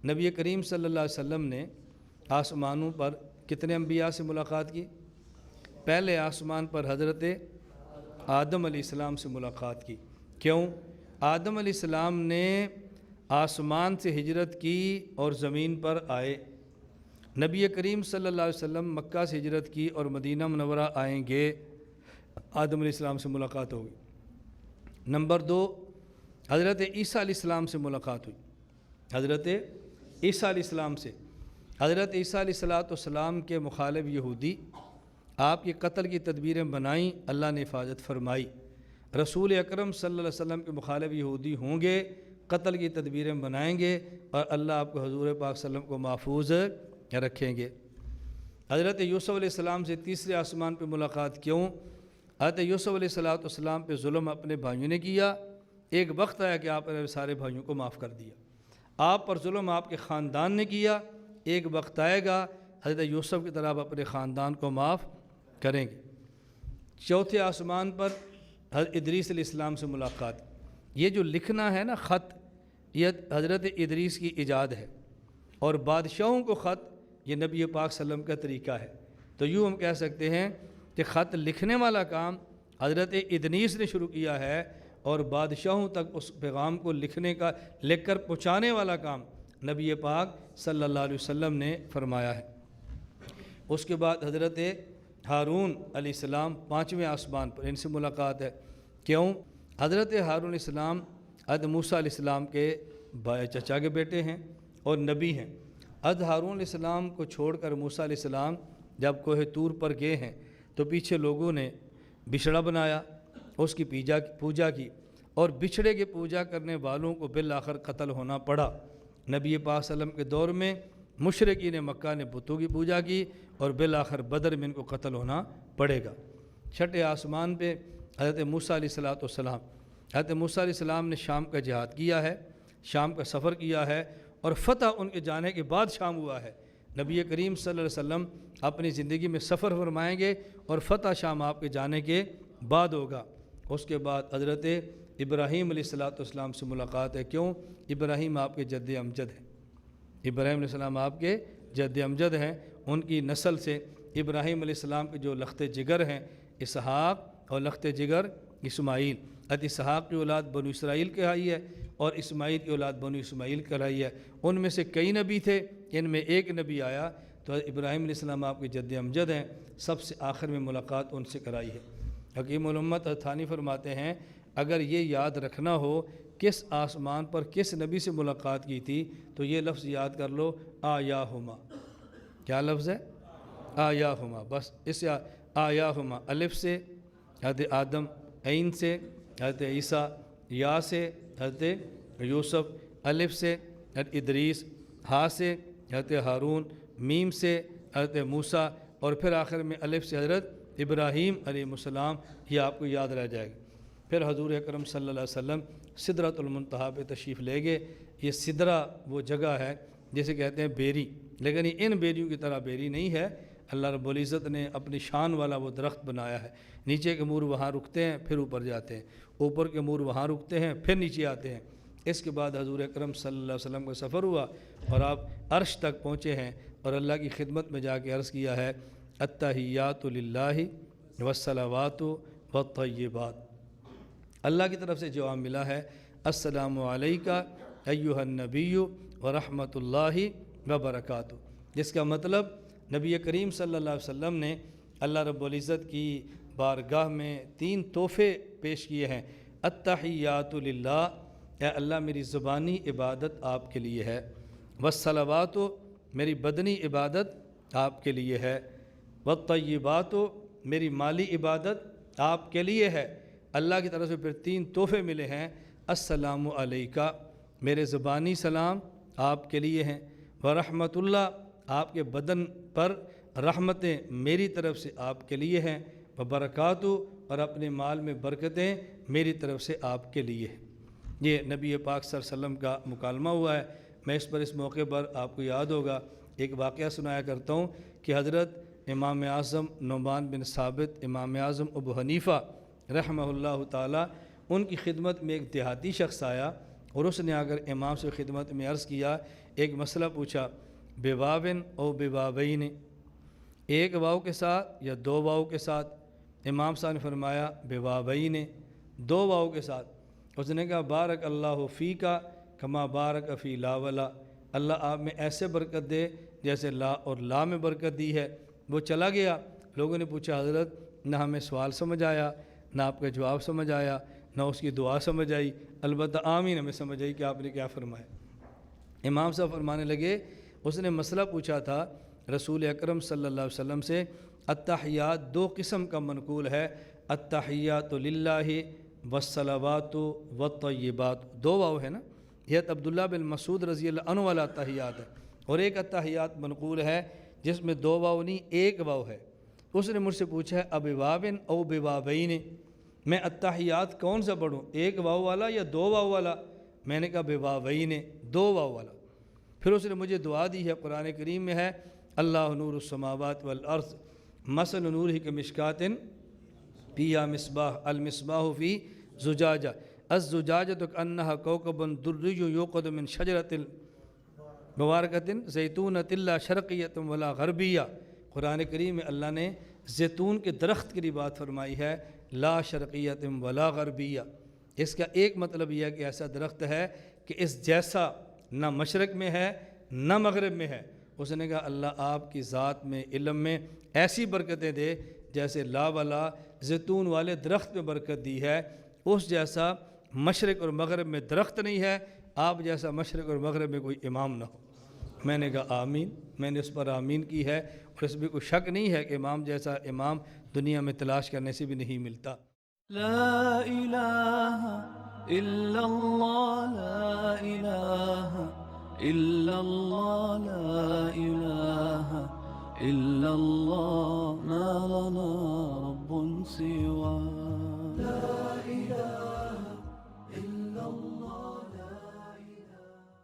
نبی کریم صلی اللہ علیہ وسلم نے آسمانوں پر کتنے انبیاء سے ملاقات کی؟ پہلے آسمان پر حضرت آدم علیہ السلام سے ملاقات کی۔ کیوں؟ آدم علیہ السلام نے آسمان سے ہجرت کی اور زمین پر آئے۔ نبی کریم صلی اللہ علیہ وسلم مکہ سے ہجرت کی اور مدینہ منورہ آئیں گے، آدم علیہ السلام سے ملاقات ہوگی۔ نمبر 2، حضرت عیسیٰ علیہ السلام سے ملاقات ہوئی۔ حضرت عیسیٰ علیہ السلام سے، حضرت عیسیٰ علیہ السلام کے مخالف یہودی آپ کے قتل کی تدبیریں بنائیں، اللہ نے حفاظت فرمائی۔ رسول اکرم صلی اللہ علیہ وسلم کے مخالف یہودی ہوں گے، قتل کی تدبیریں بنائیں گے، اور اللہ آپ کو حضور پاک صلی اللہ علیہ وسلم کو محفوظ رکھیں گے۔ حضرت یوسف علیہ السلام سے تیسرے آسمان پہ ملاقات کیوں؟ حضرت یوسف علیہ السلام پہ ظلم اپنے بھائیوں نے کیا، ایک وقت آیا کہ آپ نے سارے بھائیوں کو معاف کر دیا۔ آپ پر ظلم آپ کے خاندان نے کیا، ایک وقت آئے گا حضرت یوسف کی طرح آپ اپنے خاندان کو معاف کریں گے۔ چوتھے آسمان پر حضرت ادریس علیہ السلام سے ملاقات۔ یہ جو لکھنا ہے نا خط، یہ حضرت ادریس کی ایجاد ہے، اور بادشاہوں کو خط یہ نبی پاک صلی اللہ علیہ وسلم کا طریقہ ہے۔ تو یوں ہم کہہ سکتے ہیں کہ خط لکھنے والا کام حضرت ادریس نے شروع کیا ہے، اور بادشاہوں تک اس پیغام کو لکھ کر پہنچانے والا کام نبی پاک صلی اللہ علیہ وسلم نے فرمایا ہے۔ اس کے بعد حضرت ہارون علیہ السلام پانچویں آسمان پر، ان سے ملاقات ہے۔ کیوں؟ حضرت ہارون علیہ السلام حضرت موسیٰ علیہ السلام کے چچا کے بیٹے ہیں اور نبی ہیں۔ حضرت ہارون علیہ السلام کو چھوڑ کر موسیٰ علیہ السلام جب کوہ طور پر گئے ہیں تو پیچھے لوگوں نے بچھڑا بنایا، اس کی پوجا کی، اور بچھڑے کی پوجا کرنے والوں کو بالآخر قتل ہونا پڑا۔ نبی پاک صلی اللہ علیہ وسلم کے دور میں مشرکین مکہ نے بتوں کی پوجا کی، اور بالآخر بدر میں ان کو قتل ہونا پڑے گا۔ چھٹے آسمان پہ حضرت موسیٰ علیہ السلام، حضرت موسیٰ علیہ السلام نے شام کا جہاد کیا ہے، شام کا سفر کیا ہے، اور فتح ان کے جانے کے بعد شام ہوا ہے۔ نبی کریم صلی اللہ علیہ وسلم اپنی زندگی میں سفر فرمائیں گے، اور فتح شام آپ کے جانے کے بعد ہوگا۔ اس کے بعد حضرت ابراہیم علیہ السلام سے ملاقات ہے۔ کیوں؟ ابراہیم آپ کے جد امجد ہیں، ابراہیم علیہ السلام آپ کے جد امجد ہیں، ان کی نسل سے ابراہیم علیہ السلام کے جو لخت جگر ہیں اسحاق، اور لخت جگر اسماعیل۔ حضرت اسحاق کی اولاد بنو اسرائیل کہلائی ہے، اور اسماعیل کی اولاد بنو اسماعیل کہلائی ہے۔ ان میں سے کئی نبی تھے، ان میں ایک نبی آیا، تو حضرت ابراہیم علیہ السلام آپ کے جد امجد ہیں، سب سے آخر میں ملاقات ان سے کرائی ہے۔ حکیم الامت تھانی فرماتے ہیں اگر یہ یاد رکھنا ہو کس آسمان پر کس نبی سے ملاقات کی تھی تو یہ لفظ یاد کر لو، آیاہما۔ کیا لفظ ہے؟ آیاہما۔ بس اس آیاہما، الف سے حضرت آدم، عین سے حضرت عیسیٰ، یا سے حضرت یوسف، الف سے حضرت ادریس، ہا سے حضرت ہارون، میم سے حضرت موسیٰ، اور پھر آخر میں الف سے حضرت ابراہیم علیہ السلام۔ یہ آپ کو یاد رہ جائے گا۔ پھر حضور اکرم صلی اللہ علیہ وسلم سدرۃ المنتہا پہ تشریف لے گئے۔ یہ سدرہ وہ جگہ ہے جسے کہتے ہیں بیری، لیکن یہ ان بیریوں کی طرح بیری نہیں ہے۔ اللہ رب العزت نے اپنی شان والا وہ درخت بنایا ہے، نیچے کے مور وہاں رکتے ہیں پھر اوپر جاتے ہیں، اوپر کے مور وہاں رکتے ہیں پھر نیچے آتے ہیں۔ اس کے بعد حضور اکرم صلی اللہ علیہ وسلم کا سفر ہوا اور آپ عرش تک پہنچے ہیں، اور اللہ کی خدمت میں جا کے عرض کیا ہے التحیات للہ والصلوات والطیبات۔ اللہ کی طرف سے جواب ملا ہے السلام علیکہ ایھا النبی ورحمۃ اللہ وبرکاتہ، جس کا مطلب نبی کریم صلی اللہ علیہ وسلم نے اللہ رب العزت کی بارگاہ میں 3 تحفے پیش کیے ہیں۔ التحیات للہ، اے اللہ میری زبانی عبادت آپ کے لیے ہے، والصلوات، میری بدنی عبادت آپ کے لیے ہے، والطیبات، میری مالی عبادت آپ کے لیے ہے۔ اللہ کی طرف سے پھر 3 تحفے ملے ہیں۔ السلام علیکہ، میرے زبانی سلام آپ کے لیے ہیں، ورحمۃ اللہ، آپ کے بدن پر رحمتیں میری طرف سے آپ کے لیے ہیں، وبرکاتہ، اور اپنے مال میں برکتیں میری طرف سے آپ کے لیے ہیں۔ یہ نبی پاک صلی اللہ علیہ وسلم کا مکالمہ ہوا ہے۔ میں اس موقع پر آپ کو یاد ہوگا ایک واقعہ سنایا کرتا ہوں کہ حضرت امام اعظم نعمان بن ثابت، امام اعظم ابو حنیفہ رحمہ اللہ تعالی، ان کی خدمت میں ایک دیہاتی شخص آیا اور اس نے اگر امام سے خدمت میں عرض کیا، ایک مسئلہ پوچھا، بواون او بواوین، ایک واؤ کے ساتھ یا دو واؤ کے ساتھ؟ امام صاحب نے فرمایا بواوین، دو واؤ کے ساتھ۔ اس نے کہا بارک اللہ فی کا کما بارک فی لا ولا، اللہ آپ میں ایسے برکت دے جیسے لا اور لا میں برکت دی ہے۔ وہ چلا گیا۔ لوگوں نے پوچھا حضرت نہ ہمیں سوال سمجھ آیا، نہ آپ کا جواب سمجھ آیا، نہ اس کی دعا سمجھ آئی، البتہ آمین ہمیں سمجھ آئی کہ آپ نے کیا فرمایا۔ امام صاحب فرمانے لگے اس نے مسئلہ پوچھا تھا رسول اکرم صلی اللہ علیہ وسلم سے، التحیات دو قسم کا منقول ہے، التحیات للہ والصلوات والطیبات، دو واو ہے نا، یہ عبداللہ بن مسعود رضی اللہ عنہ والا التحیات ہے، اور ایک التحیات منقول ہے جس میں دو واو نہیں ایک واو ہے۔ اس نے مجھ سے پوچھا ہے ابواون او بواوین، میں التحیات کون سا پڑھوں، ایک واو والا یا دو واو والا؟ میں نے کہا بواوین، دو واو والا۔ پھر اس نے مجھے دعا دی ہے، قرآن کریم میں ہے، اللہ نور السماوات والارض مثل نورہ کمشکات فیہا مصباح المصباح فی زجاجہ الزجاجۃ کأنہا کوکب دری یوقد من شجرۃ مبارکۃ زیتونۃ لا شرقیۃ ولا غربیہ۔ قرآن کریم میں اللہ نے زیتون کے درخت کی بات فرمائی ہے، لا شرقیۃ ولا غربیہ۔ اس کا ایک مطلب یہ ہے کہ ایسا درخت ہے کہ اس جیسا نہ مشرق میں ہے نہ مغرب میں ہے۔ اس نے کہا اللہ آپ کی ذات میں، علم میں ایسی برکتیں دے جیسے لا والا زیتون والے درخت میں برکت دی ہے، اس جیسا مشرق اور مغرب میں درخت نہیں ہے، آپ جیسا مشرق اور مغرب میں کوئی امام نہ ہو۔ میں نے کہا آمین، میں نے اس پر آمین کی ہے، اور اس میں کوئی شک نہیں ہے کہ امام جیسا امام دنیا میں تلاش کرنے سے بھی نہیں ملتا۔ لا الہ الا اللہ، لا الہ الا اللہ، لا الہ الا اللہ، ما لنا رب سواه۔